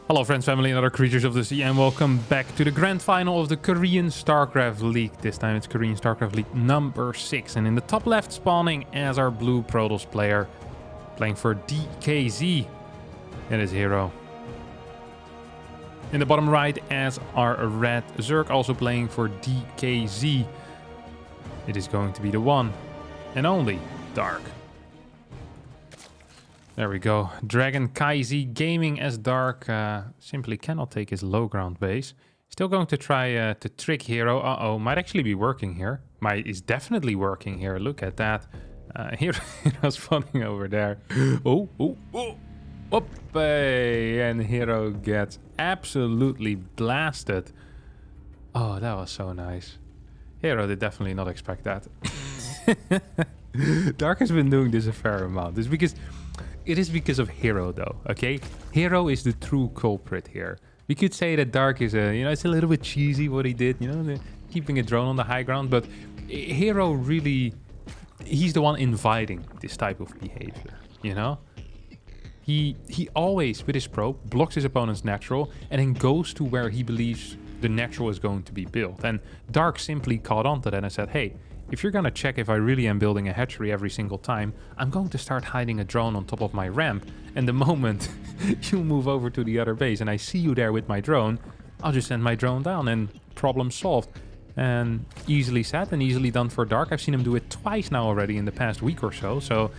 Hello friends, family and other creatures of the sea, and welcome back to the grand final of the Korean StarCraft League. This time it's Korean StarCraft League number 6, and in the top left spawning as our blue Protoss player, playing for DKZ, it is Hero. In the bottom right as our red Zerg, also playing for DKZ, it is going to be the one and only Dark. There we go. Dragon KZ gaming as Dark simply cannot take his low ground base. Still going to try to trick Hero. Uh-oh, might actually be working here. Is definitely working here. Look at that. Hero's spawning over there. Oh. And Hero gets absolutely blasted. Oh, that was so nice. Hero did definitely not expect that. Dark has been doing this a fair amount. It is because of Hero, though, okay? Hero is the true culprit here. We could say that Dark is it's a little bit cheesy what he did, keeping a drone on the high ground, but Hero really, he's the one inviting this type of behavior, He always, with his probe, blocks his opponent's natural and then goes to where he believes the natural is going to be built. And Dark simply caught on to that and said, hey, if you're gonna check if I really am building a hatchery every single time, I'm going to start hiding a drone on top of my ramp, and the moment you move over to the other base and I see you there with my drone, I'll just send my drone down and problem solved. And easily said and easily done for Dark. I've seen him do it twice now already in the past week or so,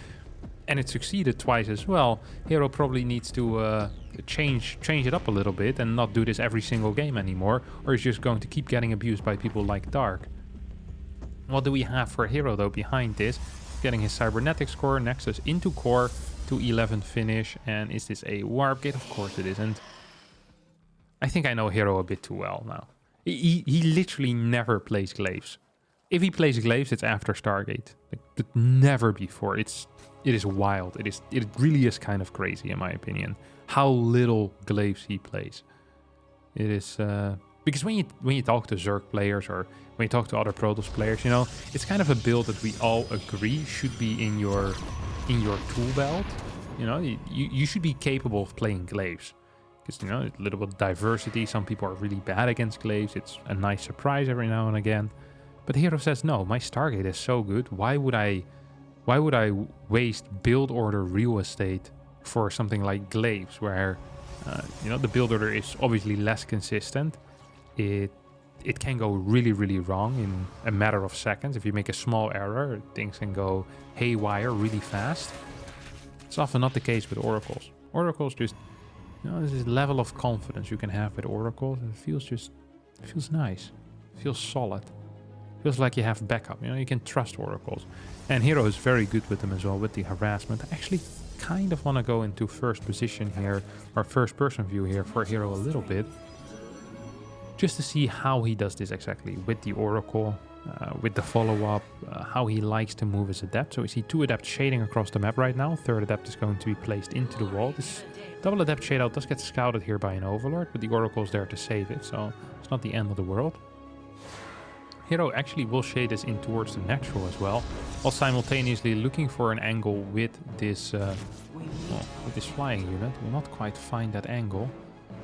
and it succeeded twice as well. Hero probably needs to change it up a little bit and not do this every single game anymore, or he's just going to keep getting abused by people like Dark. What do we have for Hero, though, behind this? Getting his cybernetics core, Nexus into core, to 11 finish. And is this a warp gate? Of course it isn't. I think I know Hero a bit too well now. He literally never plays glaives. If he plays glaives, it's after Stargate. But never before. It is wild. It really is kind of crazy, in my opinion, how little glaives he plays. It is... Because when you talk to Zerg players or when you talk to other Protoss players, it's kind of a build that we all agree should be in your tool belt. You should be capable of playing glaives. Because, a little bit of diversity. Some people are really bad against glaives. It's a nice surprise every now and again. But Hero says, no, my Stargate is so good. Why would I waste build order real estate for something like glaives where, the build order is obviously less consistent. It can go really, really wrong in a matter of seconds. If you make a small error, things can go haywire really fast. It's often not the case with oracles. Oracles just, there's this level of confidence you can have with oracles. And it feels nice. It feels solid. It feels like you have backup. You can trust oracles. And Hero is very good with them as well, with the harassment. I actually kind of want to go into first position here, or first person view here for Hero a little bit. Just to see how he does this exactly with the Oracle, with the follow-up, how he likes to move his Adept. So we see 2 Adepts shading across the map right now. 3rd Adept is going to be placed into the wall. This double Adept shade out does get scouted here by an Overlord, but the Oracle is there to save it, so it's not the end of the world. Hero actually will shade this in towards the natural as well, while simultaneously looking for an angle with this flying unit. Will not quite find that angle.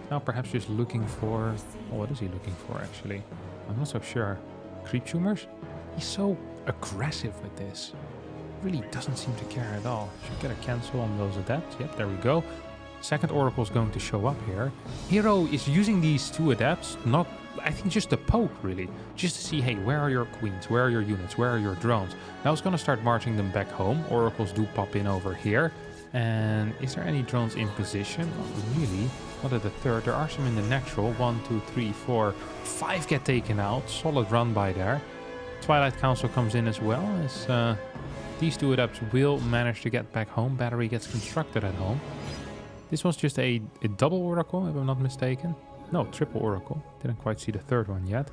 Now perhaps just looking for... Oh, what is he looking for, actually? I'm not so sure. Creep tumors? He's so aggressive with this. Really doesn't seem to care at all. Should get a cancel on those Adepts. Yep, there we go. Second Oracle is going to show up here. Hero is using these 2 Adepts, not... I think just to poke, really. Just to see, hey, where are your queens? Where are your units? Where are your drones? Now it's going to start marching them back home. Oracles do pop in over here. And is there any drones in position? Not really. Not at the 3rd. There are some in the natural. 1, 2, 3, 4, 5 get taken out. Solid run by there. Twilight Council comes in as well, as these 2 Adepts will manage to get back home. Battery gets constructed at home. This was just a double Oracle, if I'm not mistaken. No, triple Oracle. Didn't quite see the 3rd one yet.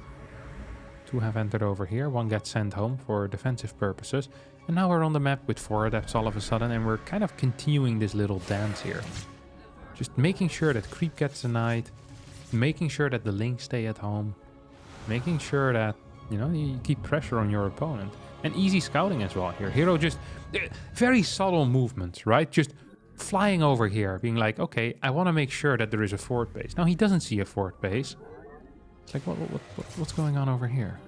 2 have entered over here. 1 gets sent home for defensive purposes. And now we're on the map with 4 Adepts all of a sudden, and we're kind of continuing this little dance here. Just making sure that creep gets denied, making sure that the links stay at home, making sure that, you keep pressure on your opponent. And easy scouting as well here. Hero just, very subtle movements, right? Just flying over here, being like, okay, I want to make sure that there is a fort base. Now, he doesn't see a fort base. It's like, what's going on over here?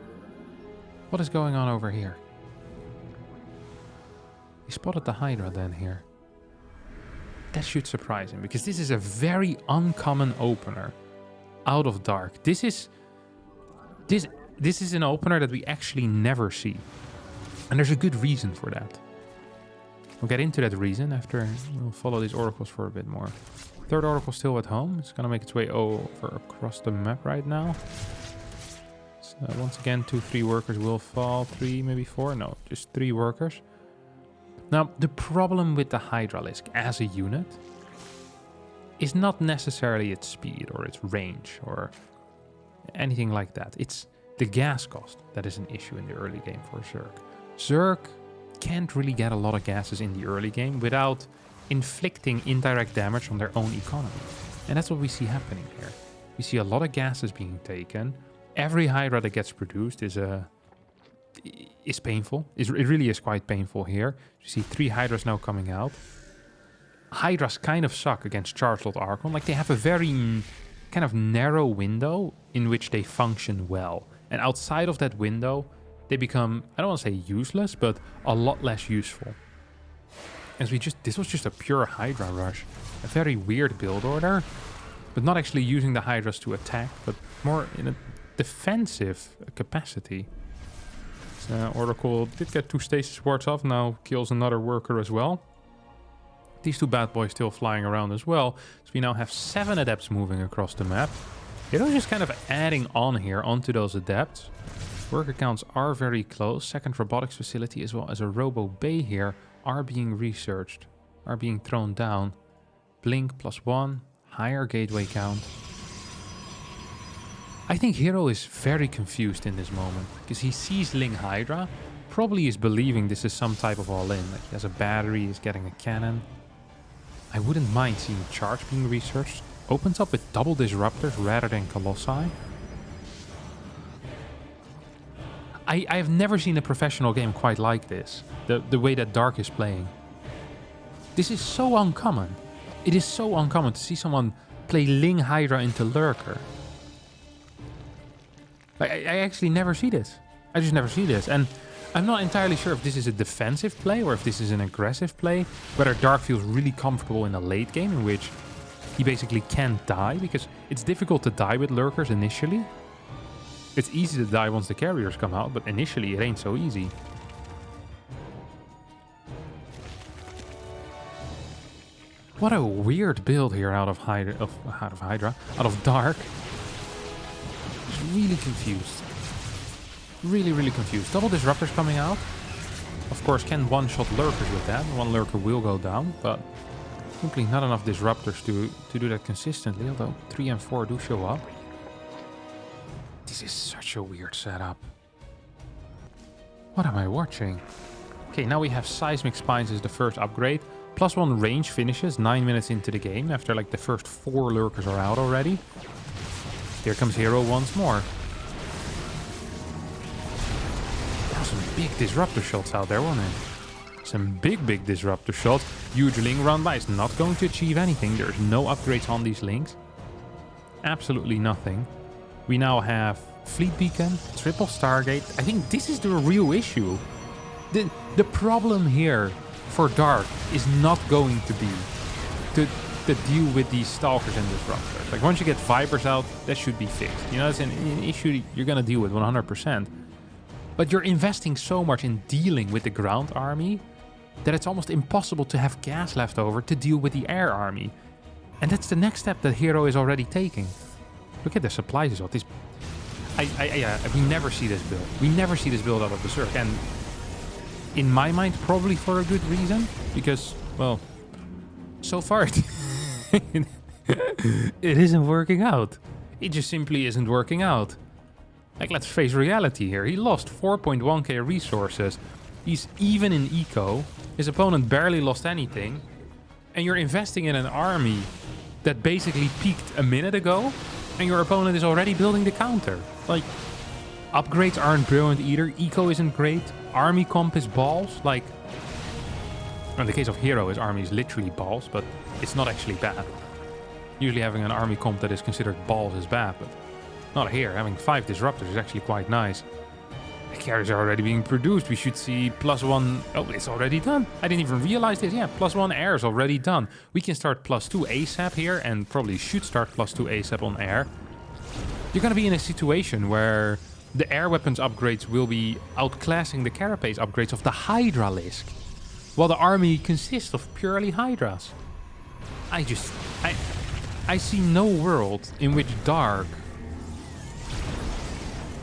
What is going on over here? He spotted the Hydra then here. That should surprise him, because this is a very uncommon opener out of dark. This is an opener that we actually never see. And there's a good reason for that. We'll get into that reason after we'll follow these oracles for a bit more. Third oracle still at home. It's going to make its way over across the map right now. So once again, 2-3 workers will fall. 3, maybe 4. No, just 3 workers. Now, the problem with the Hydralisk as a unit is not necessarily its speed or its range or anything like that. It's the gas cost that is an issue in the early game for Zerg. Zerg can't really get a lot of gases in the early game without inflicting indirect damage on their own economy. And that's what we see happening here. We see a lot of gases being taken. Every Hydra that gets produced is painful. It really is quite painful here. You see 3 Hydras now coming out. Hydras kind of suck against Charged Archon. Like, they have a very kind of narrow window in which they function well. And outside of that window, they become, I don't want to say useless, but a lot less useful. This was just a pure Hydra rush. A very weird build order, but not actually using the Hydras to attack, but more in a defensive capacity. Oracle did get 2 stasis wards off, now kills another worker as well. These 2 bad boys still flying around as well. So we now have 7 adepts moving across the map. They're just kind of adding on here onto those adepts. Worker counts are very close. Second robotics facility as well as a robo bay here are being researched, are being thrown down. Blink +1, higher gateway count. I think Hero is very confused in this moment, because he sees Ling Hydra, probably is believing this is some type of all-in, like he has a battery, he's getting a cannon. I wouldn't mind seeing Charge being researched. Opens up with double disruptors rather than Colossi. I have never seen a professional game quite like this, the way that Dark is playing. This is so uncommon. It is so uncommon to see someone play Ling Hydra into Lurker. Like, I actually never see this. I just never see this. And I'm not entirely sure if this is a defensive play or if this is an aggressive play. Whether Dark feels really comfortable in a late game in which he basically can't die, because it's difficult to die with Lurkers initially. It's easy to die once the carriers come out, but initially it ain't so easy. What a weird build here out of Dark. Really confused. Really confused. Double disruptors coming out. Of course, can one-shot lurkers with that. One lurker will go down, but simply not enough disruptors to do that consistently, although 3 and 4 do show up. This is such a weird setup. What am I watching? Okay, now we have Seismic Spines as the first upgrade. +1 range finishes 9 minutes into the game after like the first 4 lurkers are out already. Here comes Hero once more. There are some big disruptor shots out there, wasn't it? Some big disruptor shots. Huge Ling run by is not going to achieve anything. There's no upgrades on these Lings. Absolutely nothing. We now have Fleet Beacon, triple Stargate. I think this is the real issue. The problem here for Dark is not going to be to deal with these Stalkers and Disruptors. Like, once you get Vipers out, that should be fixed. You know, it's an issue you're going to deal with 100%. But you're investing so much in dealing with the ground army that it's almost impossible to have gas left over to deal with the air army. And that's the next step that Hero is already taking. Look at the supplies as well. We never see this build. We never see this build out of Berserk. And in my mind, probably for a good reason. Because, well, so far it isn't working out. It just simply isn't working out. Like, let's face reality here. He lost 4.1k resources. He's even in eco. His opponent barely lost anything. And you're investing in an army that basically peaked a minute ago. And your opponent is already building the counter. Like, upgrades aren't brilliant either. Eco isn't great. Army comp is balls. Like, In the case of Hero, his army is literally balls, but it's not actually bad. Usually having an army comp that is considered balls is bad, but not here. Having 5 disruptors is actually quite nice. The carriers are already being produced. We should see +1... Oh, it's already done. I didn't even realize this. Yeah, +1 air is already done. We can start +2 ASAP here, and probably should start +2 ASAP on air. You're going to be in a situation where the air weapons upgrades will be outclassing the carapace upgrades of the Hydralisk, while the army consists of purely Hydras. I see no world in which Dark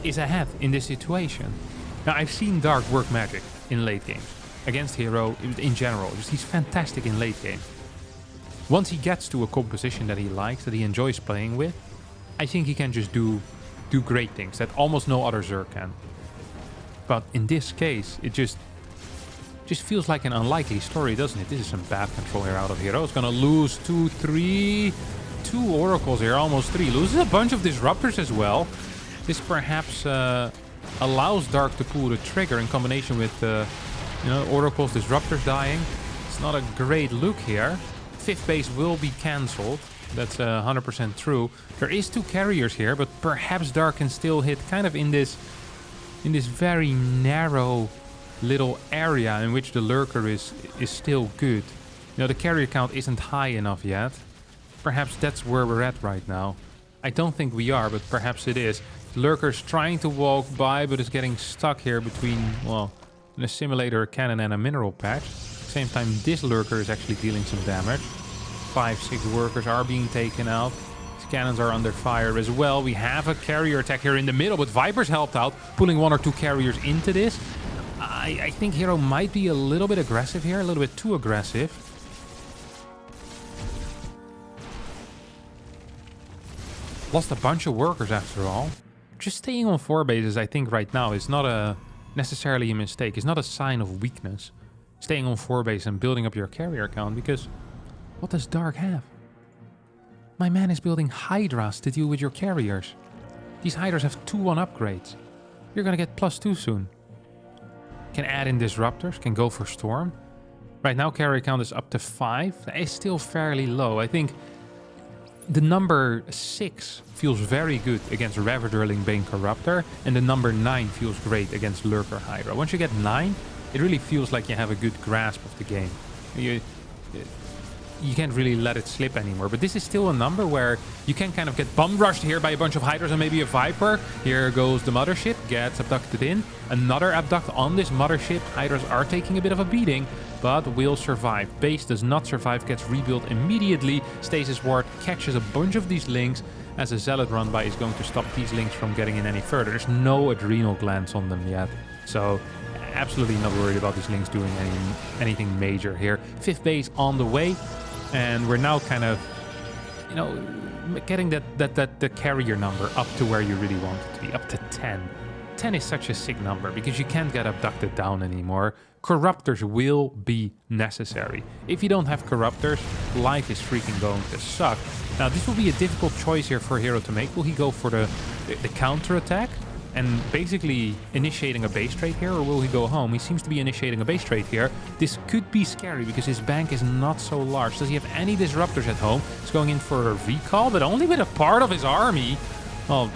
is ahead in this situation. Now, I've seen Dark work magic in late game against Hero in general. Just he's fantastic in late game. Once he gets to a composition that he likes, that he enjoys playing with, I think he can just do great things that almost no other Zerg can. But in this case, it just feels like an unlikely story, doesn't it? This is some bad control here out of Hero. It's gonna lose 2, 3, 2 oracles here, almost 3. Loses a bunch of disruptors as well. This perhaps allows Dark to pull the trigger in combination with oracles, disruptors dying. It's not a great look here. 5th base will be cancelled. That's 100% true. There is 2 carriers here, but perhaps Dark can still hit kind of in this very narrow little area in which the lurker is still good. You know, the carrier count isn't high enough yet. Perhaps that's where we're at right now. I don't think we are, but perhaps it is. Lurker's trying to walk by, but is getting stuck here between, well, an assimilator, a cannon, and a mineral patch. At the same time, this lurker is actually dealing some damage. 5, 6 workers are being taken out. These cannons are under fire as well. We have a carrier attack here in the middle, but Viper's helped out, pulling 1 or 2 carriers into this. I think Hero might be a little bit aggressive here, a little bit too aggressive. Lost a bunch of workers after all. Just staying on 4 bases, I think, right now is not necessarily a mistake. It's not a sign of weakness. Staying on 4 bases and building up your carrier count, because what does Dark have? My man is building Hydras to deal with your carriers. These Hydras have 2-1 upgrades. You're gonna get +2 soon. Can add in disruptors, can go for Storm. Right now, carrier count is up to 5. That is still fairly low. I think the number 6 feels very good against Ravager Bane Corruptor, and the number 9 feels great against Lurker Hydra. Once you get 9, it really feels like you have a good grasp of the game. You can't really let it slip anymore. But this is still a number where you can kind of get bum rushed here by a bunch of Hydras and maybe a Viper. Here goes the mothership, gets abducted in. Another abduct on this mothership. Hydras are taking a bit of a beating, but will survive. Base does not survive, gets rebuilt immediately. Stasis Ward catches a bunch of these links as a Zealot run by is going to stop these links from getting in any further. There's no adrenal glands on them yet. So absolutely not worried about these links doing anything major here. 5th base on the way. And we're now kind of, getting the carrier number up to where you really want it to be, up to 10. 10 is such a sick number because you can't get abducted down anymore. Corruptors will be necessary. If you don't have Corruptors, life is freaking going to suck. Now, this will be a difficult choice here for Hero to make. Will he go for the counter attack and basically initiating a base trade here, or will he go home? He seems to be initiating a base trade here. This could be scary because his bank is not so large. Does he have any disruptors at home? He's going in for a recall, but only with a part of his army. Well,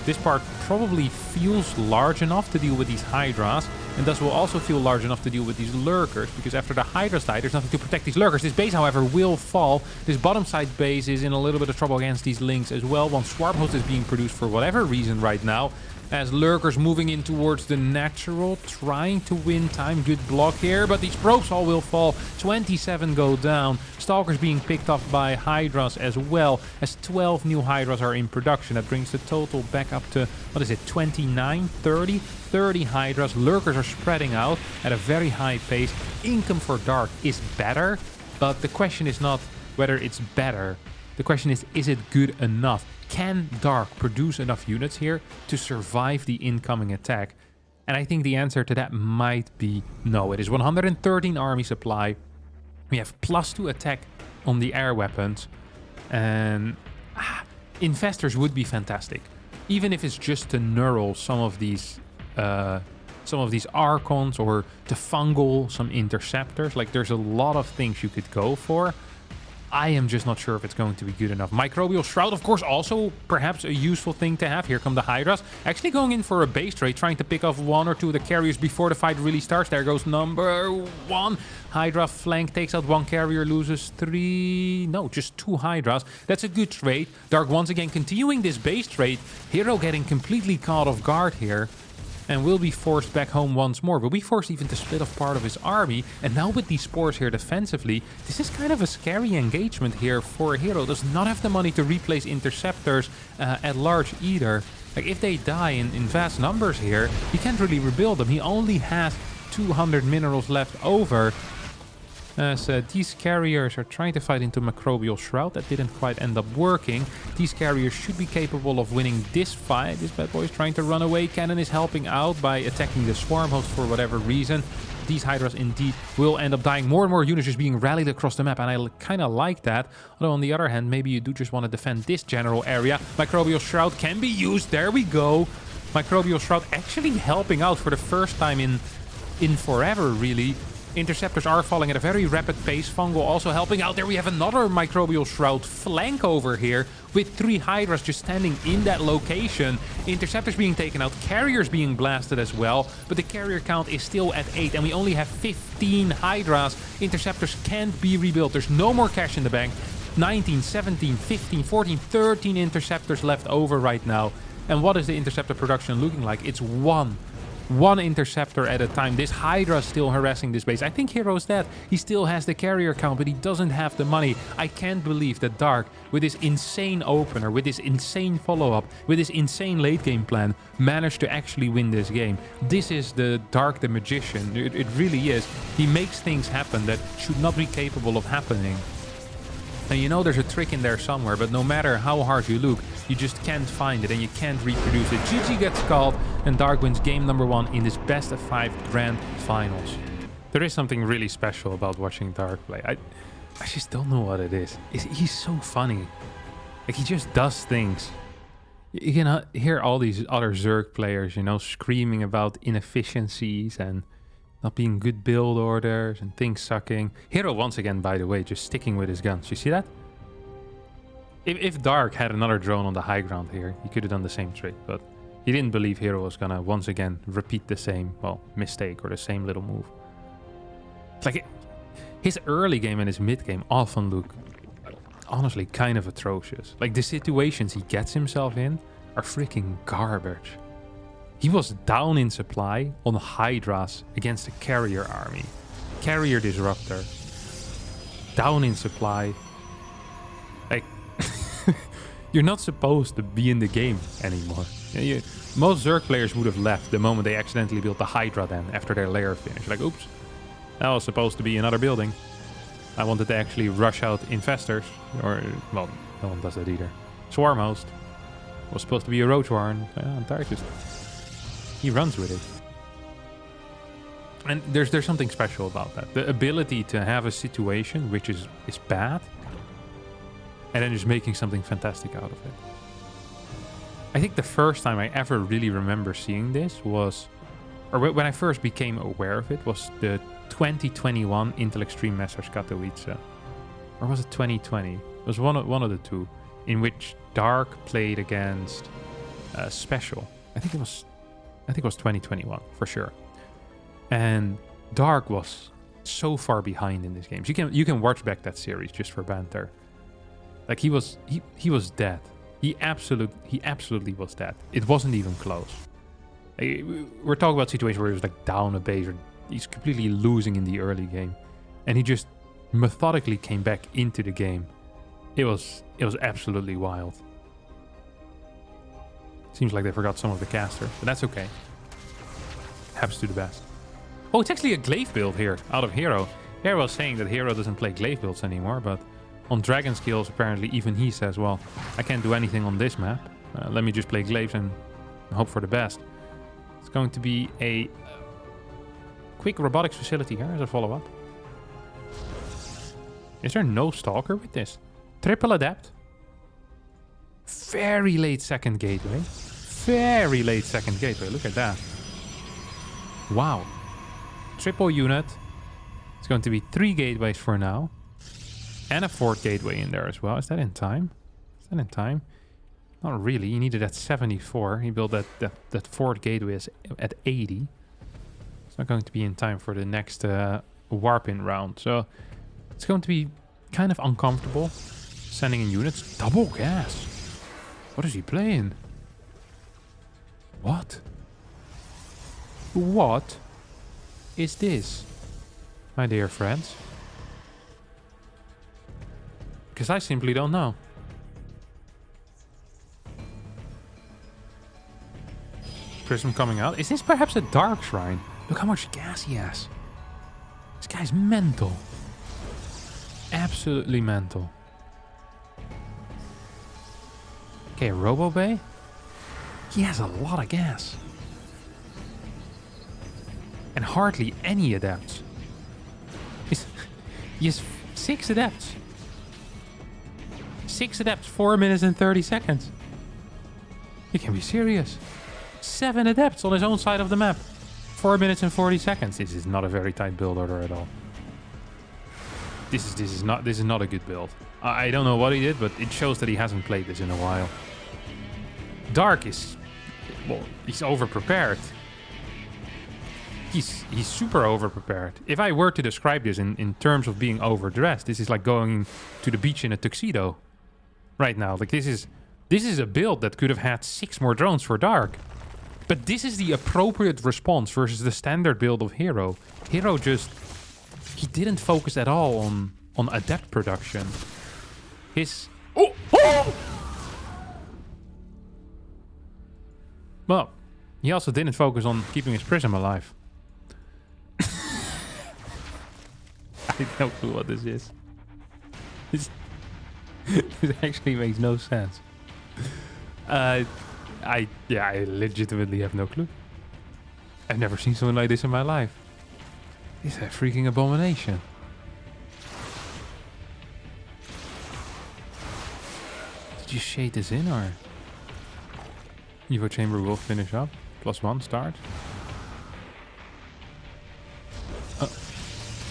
this part probably feels large enough to deal with these Hydras, and thus will also feel large enough to deal with these Lurkers, because after the Hydras die, there's nothing to protect these Lurkers. This base, however, will fall. This bottom side base is in a little bit of trouble against these links as well. One Swarm Host is being produced for whatever reason right now, as Lurkers moving in towards the natural, trying to win time. Good block here, but these probes all will fall. 27 go down. Stalkers being picked off by Hydras as well, as 12 new Hydras are in production. That brings the total back up to, 29, 30? 30 Hydras. Lurkers are spreading out at a very high pace. Income for Dark is better, but the question is not whether it's better. The question is it good enough? Can Dark produce enough units here to survive the incoming attack? And I think the answer to that might be no. It is 113 army supply. We have +2 attack on the air weapons. And Infestors would be fantastic. Even if it's just to neural some of these some of these Archons or the Fungal, some Interceptors. Like, there's a lot of things you could go for. I am just not sure if it's going to be good enough. Microbial Shroud, of course, also perhaps a useful thing to have. Here come the Hydras. Actually going in for a base trade, trying to pick off one or two of the carriers before the fight really starts. There goes number 1. Hydra flank takes out 1 carrier, loses 3... No, just 2 Hydras. That's a good trade. Dark once again continuing this base trade. Hero getting completely caught off guard here. And will be forced back home once more. Will be forced even to split off part of his army. And now with these spores here defensively, this is kind of a scary engagement here for a hero. Does not have the money to replace interceptors at large either. Like, if they die in vast numbers here, he can't really rebuild them. He only has 200 minerals left over. As these carriers are trying to fight into Microbial Shroud. That didn't quite end up working. These carriers should be capable of winning this fight. This bad boy is trying to run away. Cannon is helping out by attacking the Swarm host for whatever reason. These Hydras indeed will end up dying. More and more units just being rallied across the map. And I kind of like that. Although on the other hand, maybe you do just want to defend this general area. Microbial Shroud can be used. There we go. Microbial Shroud actually helping out for the first time in forever, really. Interceptors are falling at a very rapid pace. Fungal also helping out. There we have another Microbial Shroud flank over here with 3 Hydras just standing in that location. Interceptors being taken out, carriers being blasted as well, but the carrier count is still at 8 and we only have 15 Hydras. Interceptors can't be rebuilt. There's no more cash in the bank. 19, 17, 15, 14, 13 interceptors left over right now. And what is the interceptor production looking like? It's one interceptor at a time. This Hydra is still harassing this base. I think Hero's dead. He still has the carrier count, but he doesn't have the money. I can't believe that Dark, with this insane opener, with this insane follow-up, with this insane late game plan, managed to actually win this game. This is the Dark the Magician. It really is. He makes things happen that should not be capable of happening. And you know there's a trick in there somewhere, but no matter how hard you look, you just can't find it and you can't reproduce it. GG gets called and Dark wins game number 1 in this best of 5 grand finals. There is something really special about watching Dark play. I just don't know what it is. He's so funny. Like, he just does things. You can hear all these other Zerg players, you know, screaming about inefficiencies and not being good build orders and things sucking. Hero once again, by the way, just sticking with his guns. You see that? If Dark had another drone on the high ground here, he could have done the same trick, but he didn't believe Hero was gonna once again repeat the same, well, mistake or the same little move. It's like his early game and his mid game often look honestly kind of atrocious. Like, the situations he gets himself in are freaking garbage. He was down in supply on Hydras against a carrier army. Carrier disruptor. Down in supply. Like, you're not supposed to be in the game anymore. Most Zerg players would have left the moment they accidentally built the Hydra then after their lair finished. Like, oops, that was supposed to be another building. I wanted to actually rush out infestors. Or, well, no one does that either. Swarm host was supposed to be a roach warren. Dark just... he runs with it. And there's something special about that. The ability to have a situation which is bad and then just making something fantastic out of it. I think the first time I ever really remember seeing this was, or when I first became aware of it, was the 2021 Intel Extreme Masters Katowice. Or was it 2020? It was one of the two, in which Dark played against Special. I think it was 2021 for sure. And Dark was so far behind in this game. You can watch back that series just for banter. Like, he was dead. He absolutely was dead. It wasn't even close. We're talking about situations where he was like down a base, or he's completely losing in the early game, and he just methodically came back into the game. It was absolutely wild. Seems like they forgot some of the casters, but that's okay. Happens to the best. Oh, it's actually a glaive build here out of Hero. Hero was saying that Hero doesn't play glaive builds anymore, but on Dragon Skills, apparently even he says, well, I can't do anything on this map. Let me just play glaives and hope for the best. It's going to be a quick robotics facility here as a follow-up. Is there no Stalker with this? Triple Adept. Very late second gateway. Very late second gateway. Look at that. Wow. Triple unit. It's going to be 3 gateways for now. And a 4th gateway in there as well. Is that in time? Is that in time? Not really. He needed at 74. He built that 4th gateway at 80. It's not going to be in time for the next warp-in round. So it's going to be kind of uncomfortable sending in units. Double gas. What is he playing? What? What is this, my dear friends? Because I simply don't know. Prism coming out. Is this perhaps a dark shrine? Look how much gas he has. This guy's mental. Absolutely mental. Okay, Robo Bay. He has a lot of gas. And hardly any adepts. He has 6 adepts. 6 adepts, 4 minutes and 30 seconds. You can be serious. 7 adepts on his own side of the map. 4 minutes and 40 seconds. This is not a very tight build order at all. This is not a good build. I don't know what he did, but it shows that he hasn't played this in a while. Dark is, well, he's over-prepared. He's super over-prepared. If I were to describe this in terms of being overdressed, this is like going to the beach in a tuxedo right now. Like this is a build that could have had 6 more drones for Dark. But this is the appropriate response versus the standard build of Hero. Hero just... he didn't focus at all on adept production. His... Oh! Oh! Well, he also didn't focus on keeping his prism alive. I have no clue what this is. This actually makes no sense. I legitimately have no clue. I've never seen something like this in my life. It's a freaking abomination. Did you shade this in or? Evo chamber will finish up. +1 start.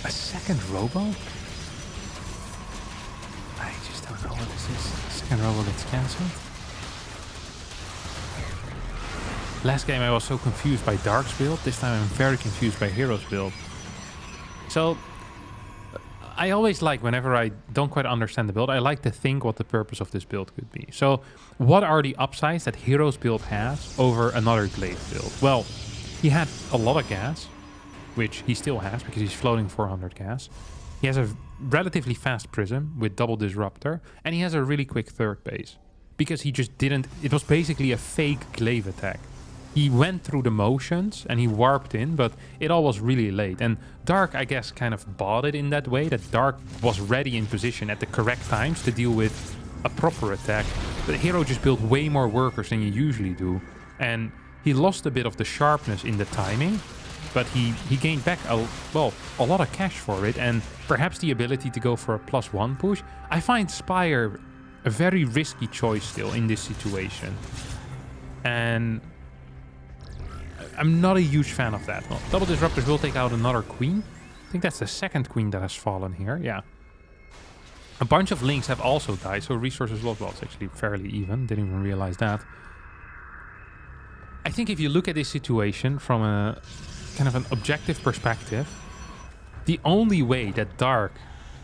A second robo? I just don't know what this is. Second robo gets cancelled. Last game I was so confused by Dark's build. This time I'm very confused by Hero's build. So I always like, whenever I don't quite understand the build, I like to think what the purpose of this build could be. So what are the upsides that Hero's build has over another Glaive build? Well, he had a lot of gas, which he still has because he's floating 400 gas. He has a relatively fast prism with double disruptor, and he has a really quick 3rd base because he just didn't... it was basically a fake Glaive attack. He went through the motions and he warped in, but it all was really late. And Dark, I guess, kind of bought it in that way, that Dark was ready in position at the correct times to deal with a proper attack. But Hero just built way more workers than you usually do. And he lost a bit of the sharpness in the timing, but he gained back a lot of cash for it, and perhaps the ability to go for a +1 push. I find Spire a very risky choice still in this situation. And I'm not a huge fan of that. Well, double disruptors will take out another queen. I think that's the 2nd queen that has fallen here. Yeah. A bunch of links have also died, so resources lost. Well, it's actually fairly even. Didn't even realize that. I think if you look at this situation from a kind of an objective perspective, the only way that Dark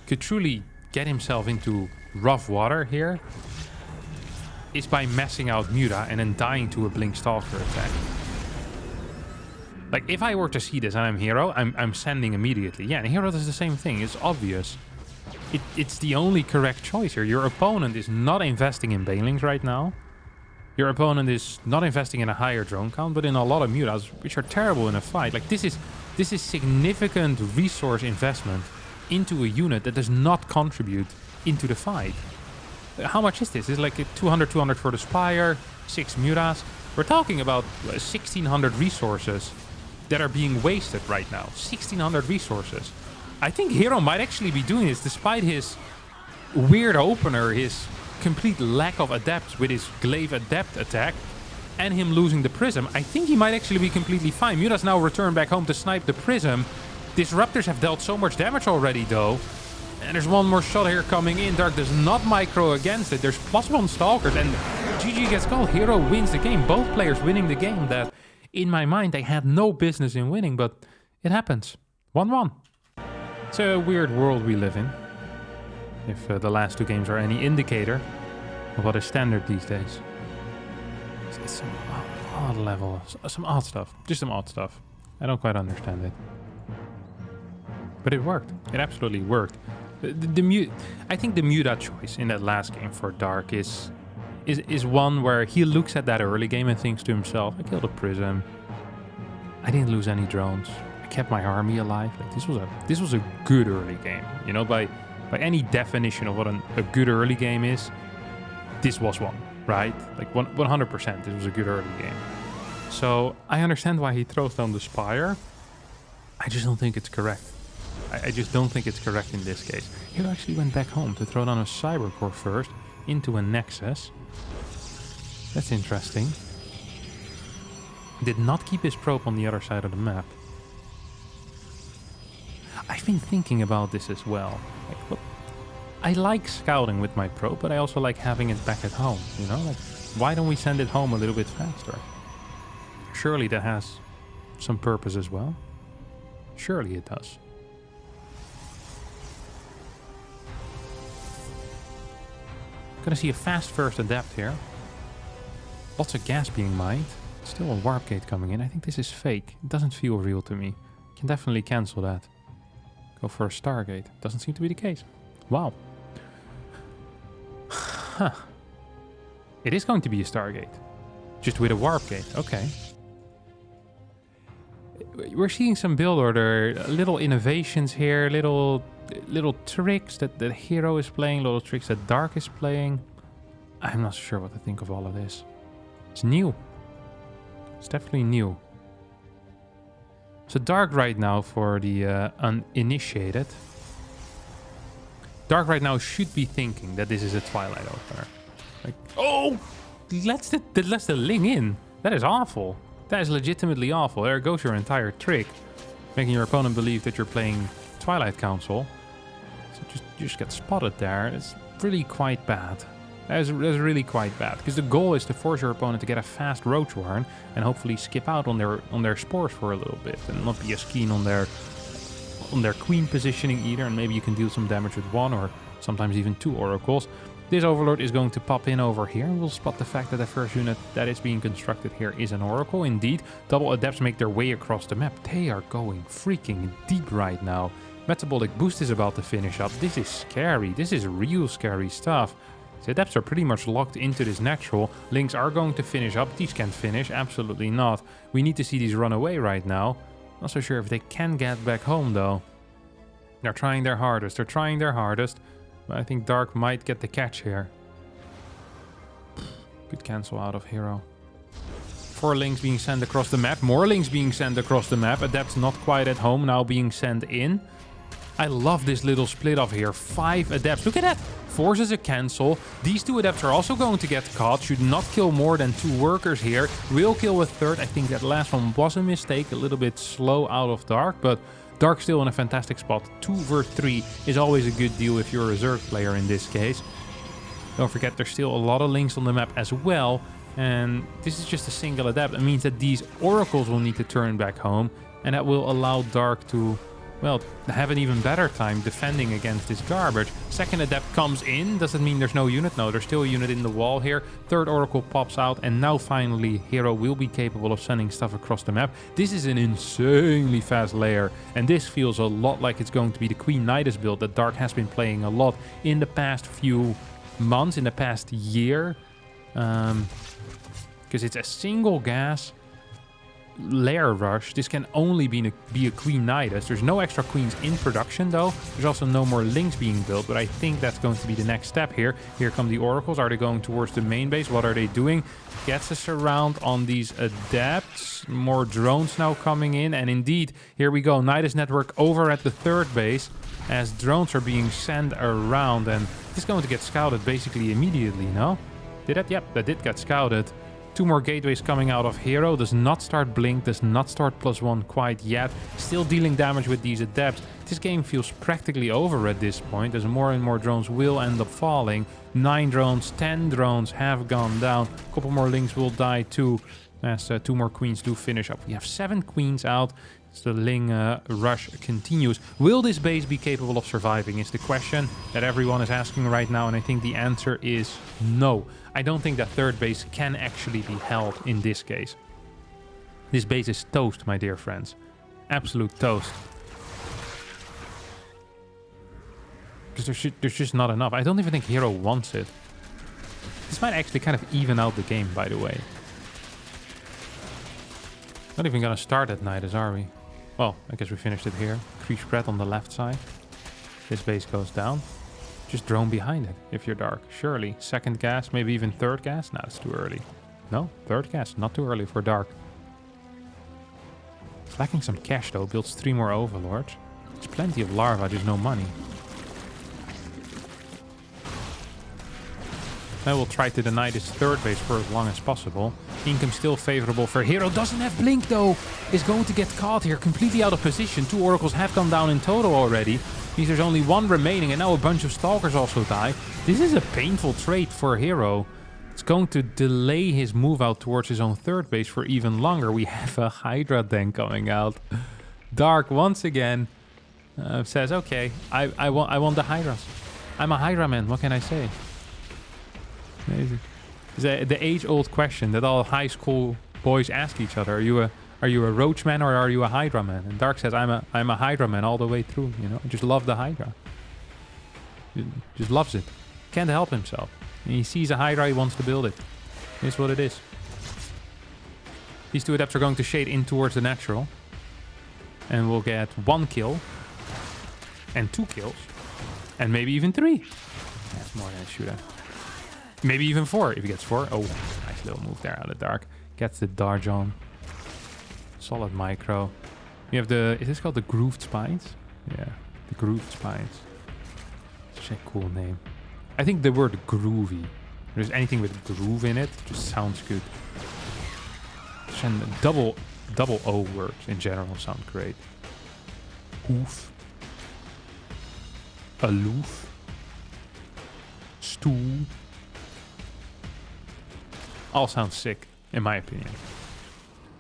could truly get himself into rough water here is by messing out Muta and then dying to a Blink Stalker attack. Like, if I were to see this and I'm Hero, I'm sending immediately. Yeah, and Hero does the same thing. It's obvious. It's the only correct choice here. Your opponent is not investing in Banelings right now. Your opponent is not investing in a higher drone count, but in a lot of Mutas, which are terrible in a fight. Like, this is significant resource investment into a unit that does not contribute into the fight. How much is this? It's like 200 for the Spire, 6 Mutas. We're talking about 1,600 resources that are being wasted right now. 1,600 resources. I think Hero might actually be doing this despite his weird opener, his complete lack of adepts with his Glaive Adept attack. and him losing the Prism, I think he might actually be completely fine. Muta's now returned back home to snipe the Prism. Disruptors have dealt so much damage already, though. And there's one more shot here coming in. Dark does not micro against it. There's +1 Stalkers, and GG gets called. Hero wins the game. Both players winning the game that, in my mind, they had no business in winning, but it happens. 1-1. It's a weird world we live in. If the last 2 games are any indicator of what is standard these days. It's some odd level, some odd stuff. Just some odd stuff. I don't quite understand it. But it worked. It absolutely worked. I think the Muta choice in that last game for Dark is one where he looks at that early game and thinks to himself, I killed a Prism. I didn't lose any drones. I kept my army alive. Like, this was a good early game. You know, by any definition of what a good early game is, this was one, right? Like 100%, this was a good early game. So I understand why he throws down the Spire. I just don't think it's correct. I just don't think it's correct in this case. Hero actually went back home to throw down a Cybercore first into a Nexus. That's interesting. Did not keep his probe on the other side of the map. I've been thinking about this as well. Like, look, I like scouting with my probe, but I also like having it back at home, you know? Like, why don't we send it home a little bit faster? Surely that has some purpose as well. Surely it does. Gonna see a fast first Adept here. Lots of gas being mined. Still a Warp Gate coming in. I think this is fake. It doesn't feel real to me. Can definitely cancel that. Go for a Stargate. Doesn't seem to be the case. Wow. Huh. It is going to be a Stargate. Just with a Warp Gate. Okay. We're seeing some build order. Little innovations here. Little tricks that the Hero is playing. Little tricks that Dark is playing. I'm not sure what to think of all of this. It's new. It's definitely new. So Dark right now for the uninitiated. Dark right now should be thinking that this is a Twilight opener. Like, oh! Let's the Ling in. That is awful. That is legitimately awful. There goes your entire trick. Making your opponent believe that you're playing Twilight Council. So you just get spotted there. It's really quite bad. That's really quite bad, because the goal is to force your opponent to get a fast Roach Warren and hopefully skip out on their spores for a little bit and not be as keen on their queen positioning either, and maybe you can deal some damage with 1 or sometimes even 2 oracles. This Overlord is going to pop in over here, and we'll spot the fact that the first unit that is being constructed here is an oracle. Indeed, double Adepts make their way across the map. They are going freaking deep right now. Metabolic Boost is about to finish up. This is scary. This is real scary stuff. The Adepts are pretty much locked into this natural. Links are going to finish up. These can't finish. Absolutely not. We need to see these run away right now. Not so sure if they can get back home, though. They're trying their hardest. They're trying their hardest. But I think Dark might get the catch here. Good cancel out of Hero. 4 links being sent across the map. More links being sent across the map. Adepts not quite at home. Now being sent in. I love this little split off here. 5 Adepts. Look at that. Forces a cancel. These 2 Adepts are also going to get caught. Should not kill more than 2 workers here. Will kill a 3rd. I think that last one was a mistake. A little bit slow out of Dark, but Dark still in a fantastic spot. 2 versus 3 is always a good deal if you're a reserve player in this case. Don't forget, there's still a lot of links on the map as well. And this is just a single Adept. It means that these oracles will need to turn back home. And that will allow Dark to, well, have an even better time defending against this garbage. 2nd Adept comes in. Does it mean there's no unit? No, there's still a unit in the wall here. 3rd Oracle pops out. And now finally, Hero will be capable of sending stuff across the map. This is an insanely fast layer. And this feels a lot like it's going to be the Queen Nidus build that Dark has been playing a lot in the past few months, in the past year. Because it's a single gas layer rush. This can only be a Queen Nidus. There's no extra queens in production though. There's also no more links being built, but I think that's going to be the next step here. Here come the oracles. Are they going towards the main base? What are they doing? Gets us around on these Adepts. More drones now coming in, and indeed, here we go. Nidus network over at the 3rd base as drones are being sent around, and this is going to get scouted basically immediately, no? Did that? Yep, that did get scouted. 2 more gateways coming out of Hero. Does not start Blink, does not start +1 quite yet. Still dealing damage with these Adepts. This game feels practically over at this point, as more and more drones will end up falling. 9 drones, 10 drones have gone down. A couple more Lings will die too, as 2 more Queens do finish up. We have 7 Queens out. So the Ling rush continues. Will this base be capable of surviving is the question that everyone is asking right now, and I think the answer is no. I don't think that third base can actually be held in this case. This base is toast, my dear friends. Absolute toast. Because there's just not enough. I don't even think Hero wants it. This might actually kind of even out the game, by the way. Not even gonna start at Nidus, are we? Well, I guess we finished it here. Creep spread on the left side. This base goes down. Just drone behind it if you're Dark. Surely. Second gas, maybe even third gas? No, it's too early. No, third gas. Not too early for Dark. Lacking some cash though. Builds 3 more Overlords. There's plenty of larva, just no money. I will try to deny this third base for as long as possible. Income still favorable for Hero. Doesn't have Blink though. Is going to get caught here. Completely out of position. 2 Oracles have gone down in total already. Means there's only 1 remaining and now a bunch of Stalkers also die. This is a painful trade for Hero. It's going to delay his move out towards his own third base for even longer. We have a Hydra then coming out. Dark once again says, okay, I want the Hydras. I'm a Hydra man. What can I say? Amazing. It's the age-old question that all high school boys ask each other: Are you a Roach man or are you a Hydra man? And Dark says, I'm a Hydra man all the way through. You know, I just love the Hydra. Just loves it. Can't help himself. And he sees a Hydra, he wants to build it. It's what it is. These 2 Adepts are going to shade in towards the natural, and we'll get 1 kill and 2 kills, and maybe even 3. That's more than a shooter. Maybe even 4 if he gets 4. Oh, nice little move there out of Dark. Gets the dodge on. Solid micro. We have the... Is this called the Grooved Spines? Yeah, the Grooved Spines. Such a cool name. I think the word groovy. If there's anything with groove in it, just sounds good. And double O words in general sound great. Oof. Aloof. Stool. All sounds sick, in my opinion.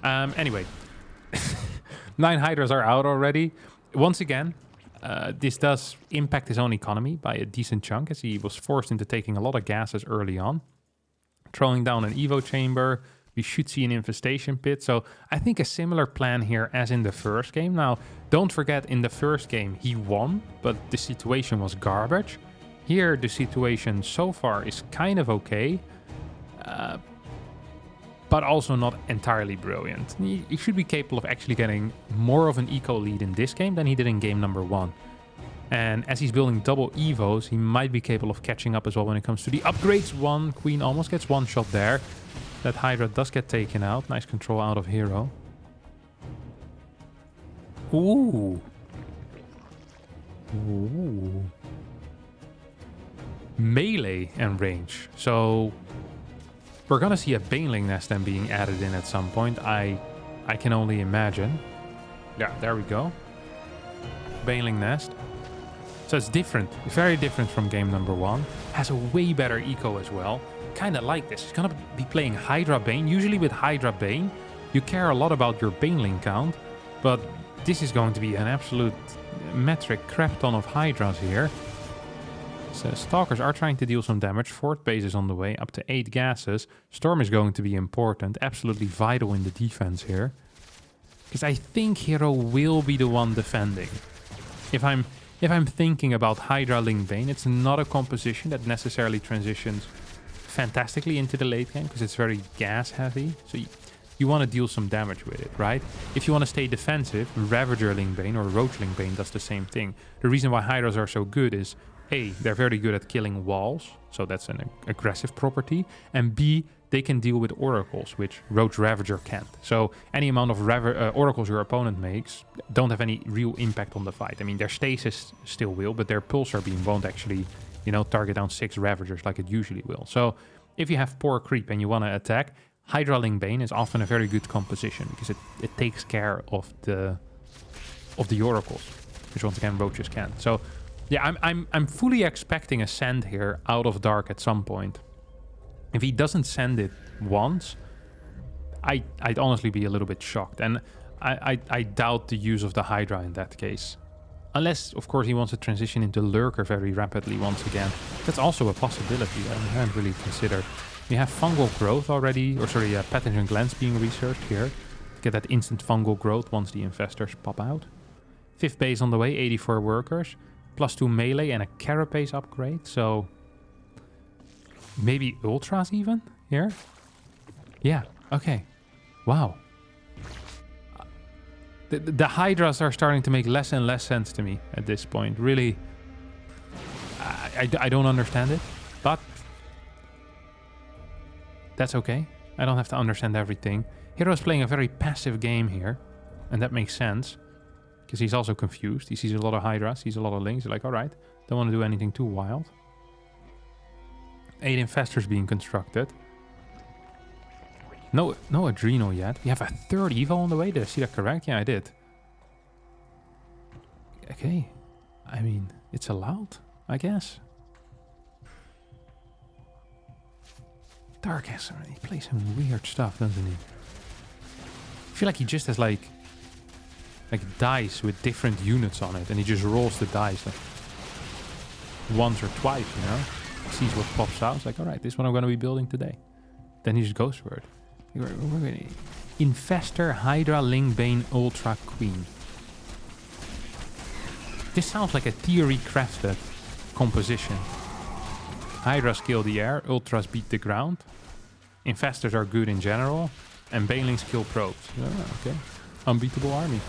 Anyway, 9 Hydras are out already. Once again, this does impact his own economy by a decent chunk, as he was forced into taking a lot of gases early on. Throwing down an Evo chamber, we should see an infestation pit. So I think a similar plan here as in the first game. Now, don't forget, in the first game he won, but the situation was garbage. Here, the situation so far is kind of okay. But also not entirely brilliant. He should be capable of actually getting more of an eco lead in this game than he did in game number 1. And as he's building double Evos, he might be capable of catching up as well when it comes to the upgrades. 1 Queen almost gets 1 shot there. That Hydra does get taken out. Nice control out of Hero. Ooh. Ooh. Melee and range. So... we're gonna see a Baneling Nest then being added in at some point. I can only imagine. Yeah, there we go. Baneling Nest. So it's different. Very different from game number 1. Has a way better eco as well. Kinda like this. He's gonna be playing Hydra Bane. Usually with Hydra Bane, you care a lot about your Baneling count. But this is going to be an absolute metric crap ton of Hydras here. So Stalkers are trying to deal some damage. 4th base is on the way, up to 8 gases. Storm is going to be important, absolutely vital in the defense here. Because I think Hero will be the one defending. If I'm thinking about Hydra Ling Bane, it's not a composition that necessarily transitions fantastically into the late game, because it's very gas heavy. So you want to deal some damage with it, right? If you want to stay defensive, Ravager Ling Bane or Roach Ling Bane does the same thing. The reason why Hydras are so good is A, they're very good at killing walls, so that's an aggressive property, and B, they can deal with oracles, which Roach Ravager can't. So any amount of oracles your opponent makes don't have any real impact on the fight. I mean, their stasis still will, but their pulsar beam won't actually, you know, target down 6 Ravagers like it usually will. So if you have poor creep and you want to attack, Hydra Ling Bane is often a very good composition because it takes care of the oracles, which once again roaches can't. So yeah, I'm fully expecting a send here out of Dark at some point. If he doesn't send it once, I'd honestly be a little bit shocked. And I doubt the use of the Hydra in that case. Unless, of course, he wants to transition into Lurker very rapidly once again. That's also a possibility I haven't really considered. We have fungal growth already, or sorry, pathogen glands being researched here. Get that instant fungal growth once the infestors pop out. 5th base on the way, 84 workers. +2 melee and a carapace upgrade, so... maybe ultras even here? Yeah, okay. Wow. The Hydras are starting to make less and less sense to me at this point. Really, I don't understand it, but that's okay. I don't have to understand everything. Hero is playing a very passive game here, and that makes sense, because he's also confused. He sees a lot of Hydras, sees a lot of Lings. He's like, all right, don't want to do anything too wild. 8 infestors being constructed. No Adrenal yet. We have a 3rd Evo on the way. Did I see that correct? Yeah, I did. Okay. I mean, it's allowed, I guess. Dark has he plays some weird stuff, doesn't he? I feel like he just has like dice with different units on it, and he just rolls the dice like once or twice, you know? Sees what pops out. It's like, all right, this is what I'm going to be building today. Then he just goes for it. We're gonna Infestor Hydra Ling Bane Ultra Queen. This sounds like a theory crafted composition. Hydras kill the air, Ultras beat the ground. Infestors are good in general, and Banelings kill probes. Oh, okay. Unbeatable army.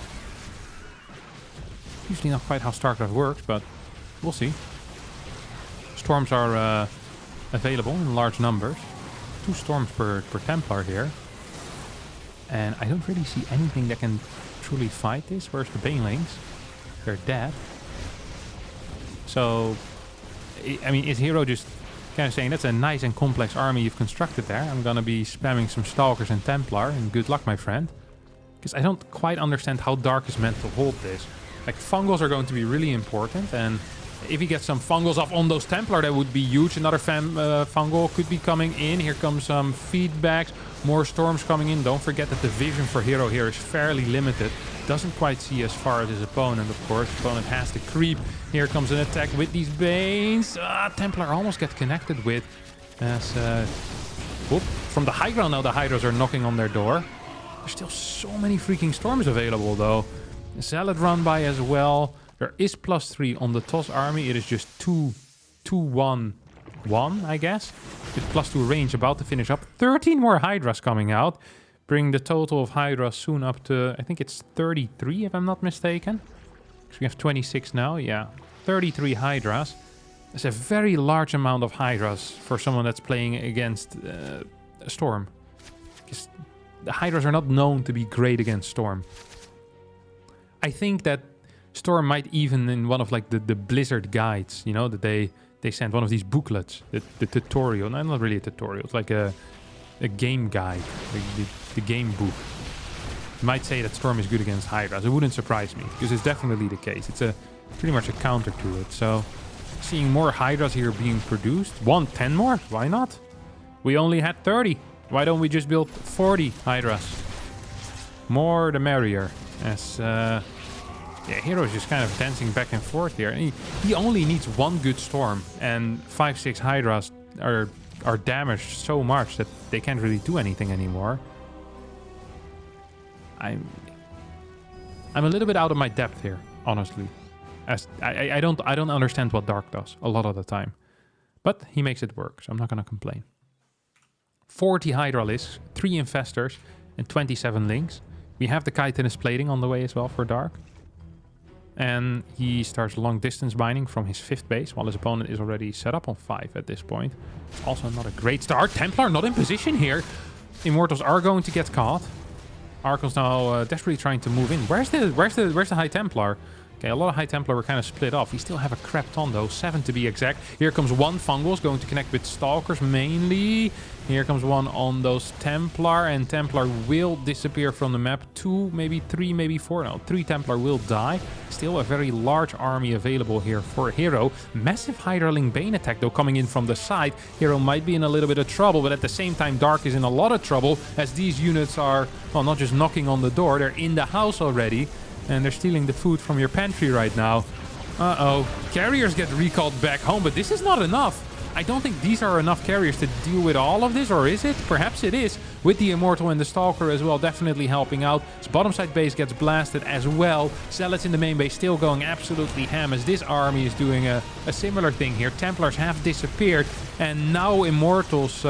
Usually not quite how StarCraft works, but we'll see. Storms are available in large numbers. 2 storms per Templar here. And I don't really see anything that can truly fight this. Where's the Banelings? They're dead. So, I mean, is Hero just kind of saying, that's a nice and complex army you've constructed there. I'm going to be spamming some Stalkers and Templar, and good luck, my friend. Because I don't quite understand how Dark is meant to hold this. Like, Fungals are going to be really important, and if he gets some Fungals off on those Templar, that would be huge. Another Fungal could be coming in. Here comes some feedbacks. More storms coming in. Don't forget that the vision for Hero here is fairly limited. Doesn't quite see as far as his opponent, of course. Opponent has to creep. Here comes an attack with these Banes. Templar almost get connected with. As, whoop. From the high ground now, the Hydras are knocking on their door. There's still so many freaking storms available, though. Zealot run by as well. There is +3 on the TOS army. It is just 2-1-1, I guess. With +2 range about to finish up. 13 more Hydras coming out. Bring the total of Hydras soon up to, I think it's 33 if I'm not mistaken. So we have 26 now, yeah. 33 Hydras. That's a very large amount of Hydras for someone that's playing against a Storm. Because the Hydras are not known to be great against Storm. I think that Storm might even in one of like the Blizzard guides, you know, that they send one of these booklets, the tutorial. No, not really a tutorial. It's like a game guide, the game book. You might say that Storm is good against Hydras. It wouldn't surprise me because it's definitely the case. It's pretty much a counter to it. So seeing more Hydras here being produced. 10 more? Why not? We only had 30. Why don't we just build 40 Hydras? More the merrier. As yeah, Hero is just kind of dancing back and forth here. And he only needs one good storm, and 5-6 Hydras are damaged so much that they can't really do anything anymore. I'm a little bit out of my depth here, honestly. As I don't understand what Dark does a lot of the time, but he makes it work, so I'm not gonna complain. 40 Hydralisks, 3 Infestors, and 27 Lings. We have the Chitinous plating on the way as well for Dark. And he starts long distance mining from his 5th base, while his opponent is already set up on 5 at this point. It's also not a great start. Templar not in position here. Immortals are going to get caught. Archon's now desperately trying to move in. Where's the High Templar? Okay, a lot of High Templar were kind of split off. We still have a crap ton though, 7 to be exact. Here comes one Fungal's going to connect with Stalkers mainly. Here comes one on those Templar, and Templar will disappear from the map. 2, maybe 3, maybe 4. No, 3 Templar will die. Still a very large army available here for Hero. Massive Hydraling Bane attack though coming in from the side. Hero might be in a little bit of trouble, but at the same time Dark is in a lot of trouble as these units are, well, not just knocking on the door, they're in the house already. And they're stealing the food from your pantry right now. Uh-oh. Carriers get recalled back home, but this is not enough. I don't think these are enough carriers to deal with all of this, or is it? Perhaps it is. With the Immortal and the Stalker as well, definitely helping out. His bottom side base gets blasted as well. Zealots in the main base still going absolutely ham as this army is doing a similar thing here. Templars have disappeared, and now Immortals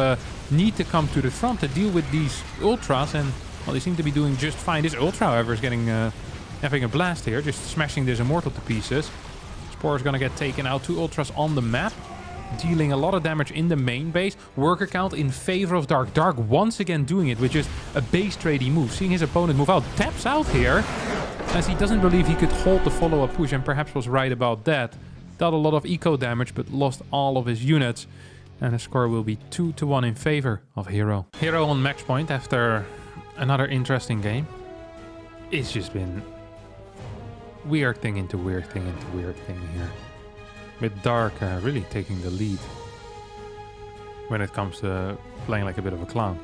need to come to the front to deal with these Ultras, and well, they seem to be doing just fine. This Ultra, however, is having a blast here, just smashing this Immortal to pieces. Spore is going to get taken out. 2 Ultras on the map, dealing a lot of damage in the main base. Worker count in favor of Dark. Dark once again doing it with just a base trade move. Seeing his opponent move out. Taps out here as he doesn't believe he could hold the follow-up push, and perhaps was right about that. Dealt a lot of eco damage, but lost all of his units. And the score will be 2-1 in favor of Hero. Hero on max point after another interesting game. It's just been weird thing into weird thing into weird thing here. With Dark really taking the lead when it comes to playing like a bit of a clown.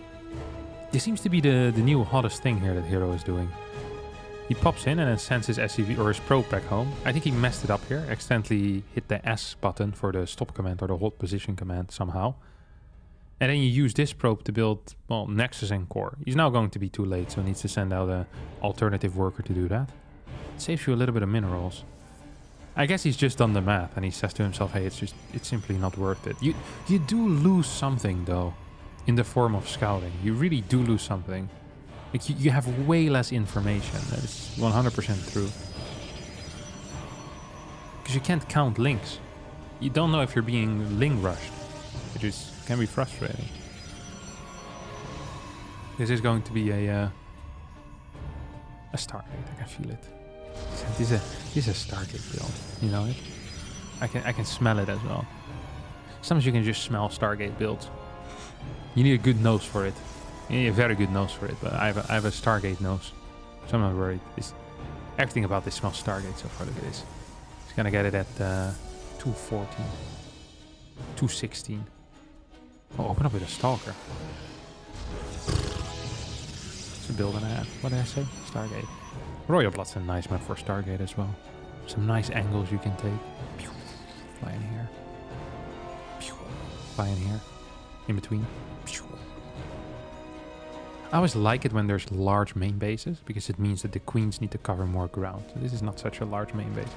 This seems to be the new hottest thing here that Hero is doing. He pops in and then sends his SCV or his probe back home. I think he messed it up here. Accidentally hit the S button for the stop command or the hold position command somehow. And then you use this probe to build, well, Nexus and Core. He's now going to be too late, so he needs to send out an alternative worker to do that. It saves you a little bit of minerals. I guess he's just done the math and he says to himself, hey, it's simply not worth it. You do lose something though, in the form of scouting. You really do lose something. Like you have way less information. That is 100% true. Because you can't count links. You don't know if you're being link rushed, which can be frustrating. This is going to be a Stargate. I can feel it. This is a Stargate build. You know it. I can smell it as well. Sometimes you can just smell Stargate builds. You need a good nose for it. You need a very good nose for it. But I have a Stargate nose, so I'm not worried. Everything about this smells Stargate so far. Look at this. It's gonna get it at 214, 216. Oh, open up with a Stalker. It's a build and a half. What did I say? Stargate. Royal Blood's a nice map for Stargate as well. Some nice angles you can take. Pew. Fly in here. Pew. Fly in here. In between. Pew. I always like it when there's large main bases, because it means that the queens need to cover more ground. So this is not such a large main base.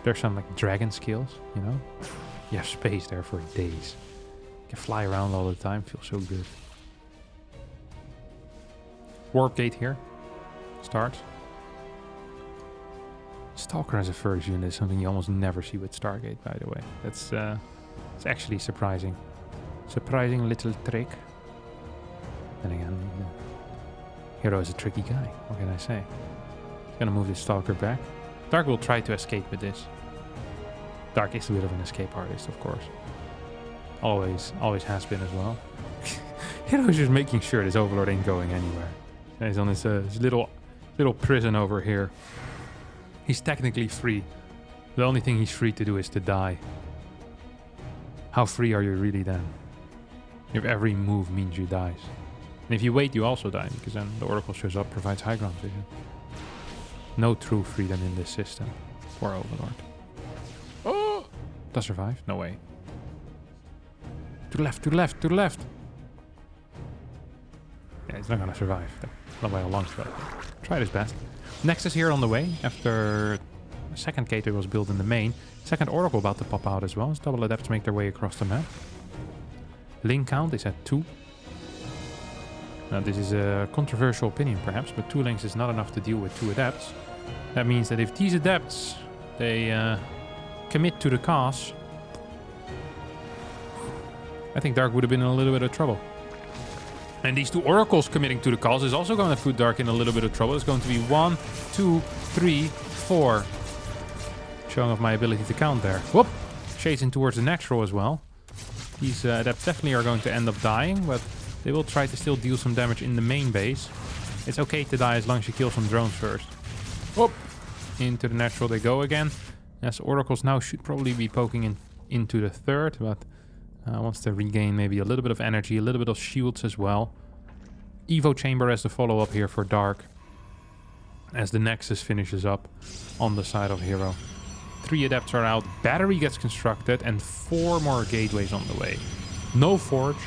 There's some like dragon skills, you know? You have space there for days. You can fly around all the time, feels so good. Warp gate here. Starts. Stalker as a first unit is something you almost never see with Stargate, by the way. That's it's actually surprising. Surprising little trick. Then again, Hero is a tricky guy. What can I say? He's gonna move this Stalker back. Dark will try to escape with this. Dark is a bit of an escape artist, of course. Always has been as well. Hero is just making sure this Overlord ain't going anywhere. And he's on his little prison over here. He's technically free. The only thing he's free to do is to die. How free are you really then? If every move means you dies. And if you wait, you also die, because then the Oracle shows up, provides high ground vision. No true freedom in this system. Poor Overlord. Oh! Does survive? No way. To the left, to the left, to the left! Yeah, he's not gonna survive. Not by a long shot. Tried his best. Nexus here on the way, after a second gateway was built in the main. Second Oracle about to pop out as well, as double adepts make their way across the map. Link count is at 2. Now this is a controversial opinion perhaps, but 2 links is not enough to deal with 2 adepts. That means that if these adepts, they commit to the cause, I think Dark would have been in a little bit of trouble. And these 2 Oracles committing to the cause is also going to put Dark in a little bit of trouble. It's going to be 1, 2, 3, 4. Showing off my ability to count there. Whoop! Chasing towards the natural as well. These adepts definitely are going to end up dying, but they will try to still deal some damage in the main base. It's okay to die as long as you kill some drones first. Whoop! Into the natural they go again. As oracles now should probably be poking into the third, but wants to regain maybe a little bit of energy, a little bit of shields as well. Evo chamber as the follow-up here for Dark, as the Nexus finishes up on the side of Hero. 3 adepts are out, battery gets constructed, and 4 more gateways on the way. No forge,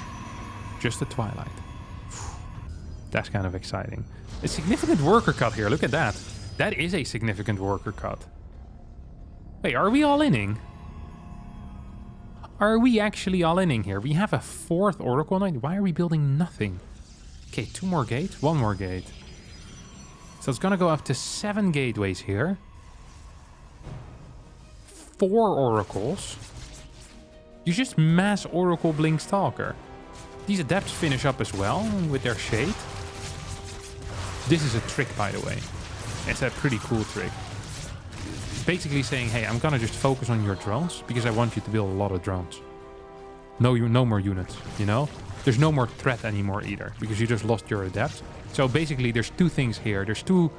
just the Twilight. That's kind of exciting. A significant worker cut here, look at that. That is a significant worker cut. Wait, are we all inning? Are we actually all inning here? We have a 4th Oracle Knight. Why are we building nothing? Okay, 2 more gates, 1 more gate. So it's gonna go up to 7 gateways here. 4 oracles. You just mass Oracle Blink Stalker. These adepts finish up as well with their shade. This is a trick, by the way. It's a pretty cool trick. Basically saying, hey, I'm gonna just focus on your drones because I want you to build a lot of drones. No more units, you know? There's no more threat anymore either because you just lost your adept. So basically there's 2 things here. There's 2...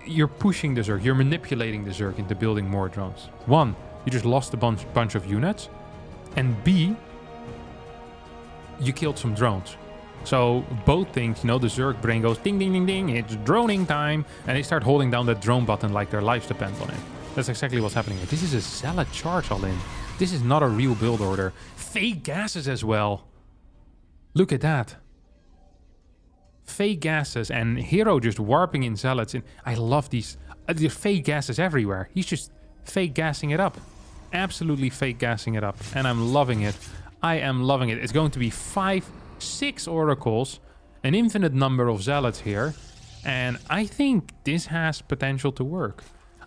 You're pushing the Zerg, you're manipulating the Zerg into building more drones. 1, you just lost a bunch of units. And B, you killed some drones. So both things, you know, the Zerg brain goes ding ding ding ding, it's droning time. And they start holding down that drone button like their lives depend on it. That's exactly what's happening here. This is a Zealot charge all in. This is not a real build order. Fake gases as well. Look at that. Fake gases and Hero just warping in Zealots. And I love these. There's fake gases everywhere. He's just fake gassing it up. Absolutely fake gassing it up. And I'm loving it. I am loving it. It's going to be 5, 6 oracles. An infinite number of Zealots here. And I think this has potential to work.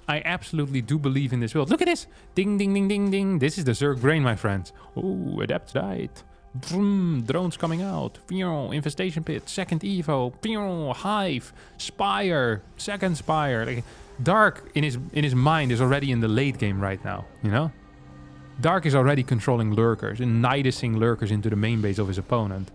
I absolutely do believe in this build. Look at this. Ding, ding, ding, ding, ding. This is the Zerg brain, my friends. Ooh, Adept died. Vroom, drones coming out. Infestation pit. Second Evo. Hive. Spire. Second Spire. Like, Dark in his mind is already in the late game right now. You know? Dark is already controlling lurkers and nidusing lurkers into the main base of his opponent.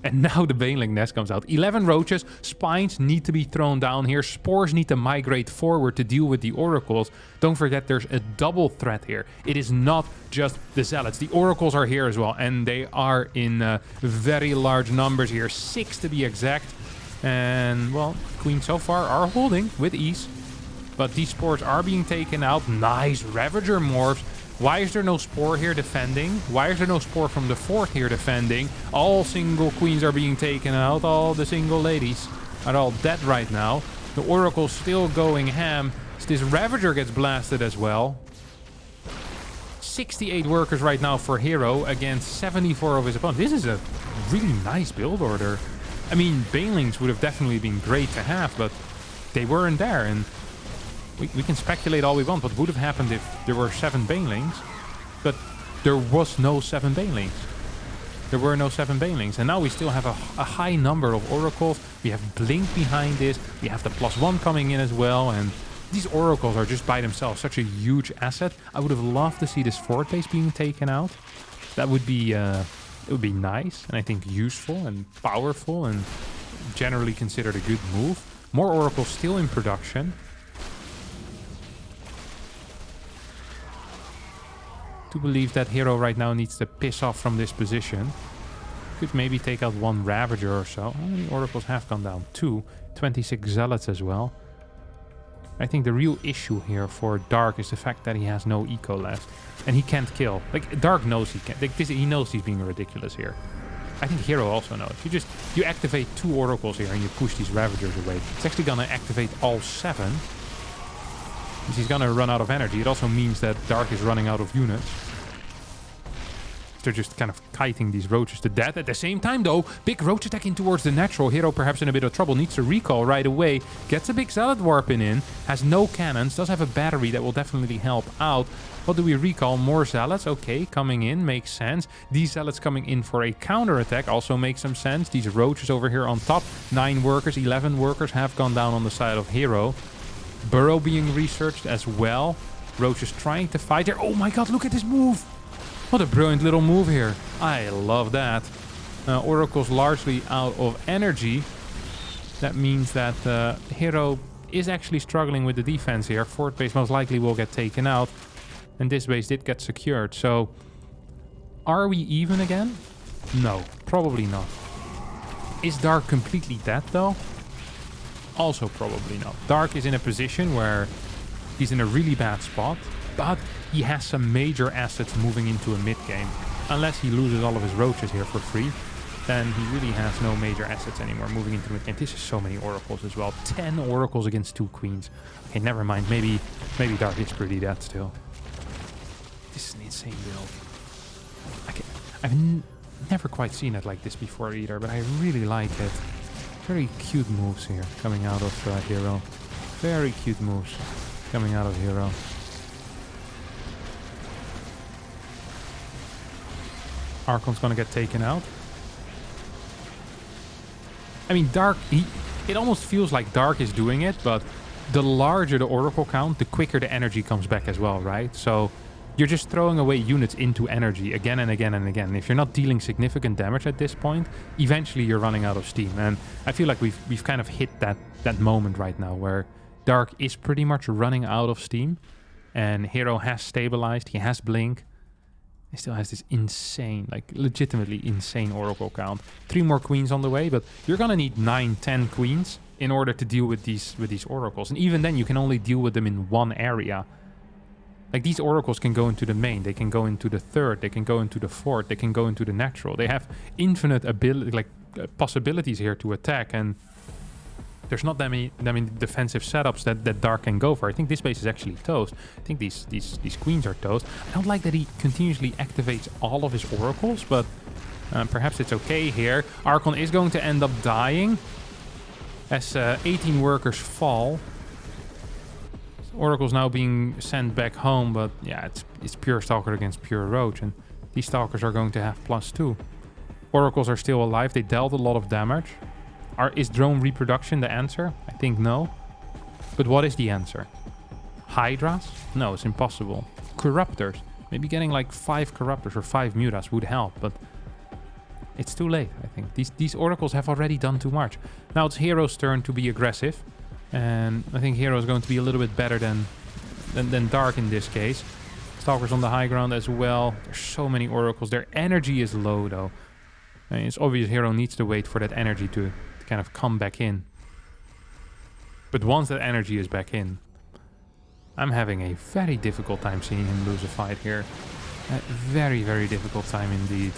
And now the Baneling Nest comes out. 11 roaches. Spines need to be thrown down here. Spores need to migrate forward to deal with the oracles. Don't forget there's a double threat here. It is not just the Zealots. The oracles are here as well. And they are in very large numbers here. 6 to be exact. And, well, Queen so far are holding with ease. But these spores are being taken out. Nice Ravager morphs. Why is there no Spore here defending? Why is there no Spore from the 4th here defending? All single queens are being taken out. All the single ladies are all dead right now. The Oracle's still going ham. This Ravager gets blasted as well. 68 workers right now for Hero against 74 of his opponents. This is a really nice build order. I mean, Banelings would have definitely been great to have, but they weren't there. And we can speculate all we want what would have happened if there were 7 Banelings, but there was no 7 Banelings. There were no 7 Banelings, and now we still have a high number of Oracles. We have Blink behind this. We have the +1 coming in as well, and these Oracles are just by themselves such a huge asset. I would have loved to see this fort base being taken out. That would be it would be nice, and I think useful and powerful, and generally considered a good move. More Oracles still in production. To believe that Hero right now needs to piss off from this position. Could maybe take out 1 Ravager or so. How many Oracles have gone down? 2. 26 Zealots as well. I think the real issue here for Dark is the fact that he has no eco left. And he can't kill. Like, Dark knows he can't. Like, he knows he's being ridiculous here. I think Hero also knows. You activate 2 Oracles here and you push these Ravagers away. It's actually gonna activate all 7. Because he's gonna run out of energy. It also means that Dark is running out of units. They're just kind of kiting these roaches to death. At the same time, though, big roach attacking towards the natural. Hero perhaps in a bit of trouble. Needs to recall right away. Gets a big Zealot warping in. Has no cannons. Does have a battery that will definitely help out. What do we recall? More Zealots. Okay, coming in. Makes sense. These Zealots coming in for a counter-attack also makes some sense. These roaches over here on top. 9 workers, 11 workers have gone down on the side of Hero. Burrow being researched as well. Roach is trying to fight here. Oh my god, look at this move. What a brilliant little move here. I love that. Oracle's largely out of energy. That means that Hero is actually struggling with the defense here. Fort base most likely will get taken out. And this base did get secured. So, are we even again? No, probably not. Is Dark completely dead though? Also probably not. Dark is in a position where he's in a really bad spot, but he has some major assets moving into a mid game. Unless he loses all of his roaches here for free, then he really has no major assets anymore moving into mid game. This is so many oracles as well. 10 oracles against 2 queens. Okay, never mind. Maybe Dark is pretty dead still. This is an insane build. I've never quite seen it like this before either, but I really like it. Very cute moves here coming out of Hero. Very cute moves coming out of Hero. Archon's gonna get taken out. I mean, Dark, it almost feels like Dark is doing it, but the larger the Oracle count, the quicker the energy comes back as well, right? So you're just throwing away units into energy again and again and again. If you're not dealing significant damage at this point, eventually you're running out of steam. And I feel like we've kind of hit that moment right now where Dark is pretty much running out of steam. And Hero has stabilized. He has Blink. He still has this insane, like legitimately insane Oracle count. 3 more queens on the way, but you're gonna need 9, 10 queens in order to deal with these oracles. And even then you can only deal with them in one area. Like, these oracles can go into the main, they can go into the third, they can go into the fourth, they can go into the natural. They have infinite possibilities here to attack, and there's not that many defensive setups that Dark can go for. I think this base is actually toast. I think these queens are toast. I don't like that he continuously activates all of his oracles, but perhaps it's okay here. Archon is going to end up dying as 18 workers fall. Oracle's now being sent back home, but yeah, it's pure Stalker against pure Roach, and these Stalkers are going to have +2. Oracles are still alive. They dealt a lot of damage. Is drone reproduction the answer? I think no. But what is the answer? Hydras? No, it's impossible. Corruptors. Maybe getting like 5 Corruptors or 5 Mutas would help, but it's too late, I think. These Oracles have already done too much. Now it's Hero's turn to be aggressive. And I think Hero is going to be a little bit better than Dark in this case. Stalker's on the high ground as well. There's so many oracles. Their energy is low though. I mean, it's obvious Hero needs to wait for that energy to kind of come back in. But once that energy is back in, I'm having a very difficult time seeing him lose a fight here. A very, very difficult time indeed.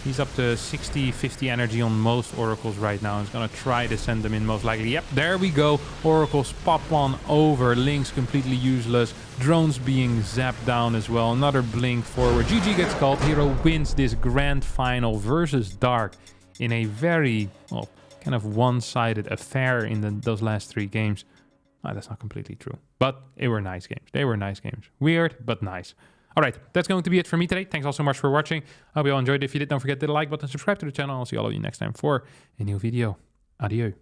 He's up to 60, 50 energy on most oracles right now. He's going to try to send them in most likely. Yep, there we go. Oracles pop one over. Link's completely useless. Drones being zapped down as well. Another blink forward. GG gets called. Hero wins this grand final versus Dark in a very, well, kind of one-sided affair in those last 3 games. Oh, that's not completely true. But they were nice games. They were nice games. Weird, but nice. Alright, that's going to be it for me today. Thanks all so much for watching. I hope you all enjoyed it. If you did, don't forget to hit the like button, subscribe to the channel. I'll see all of you next time for a new video. Adieu.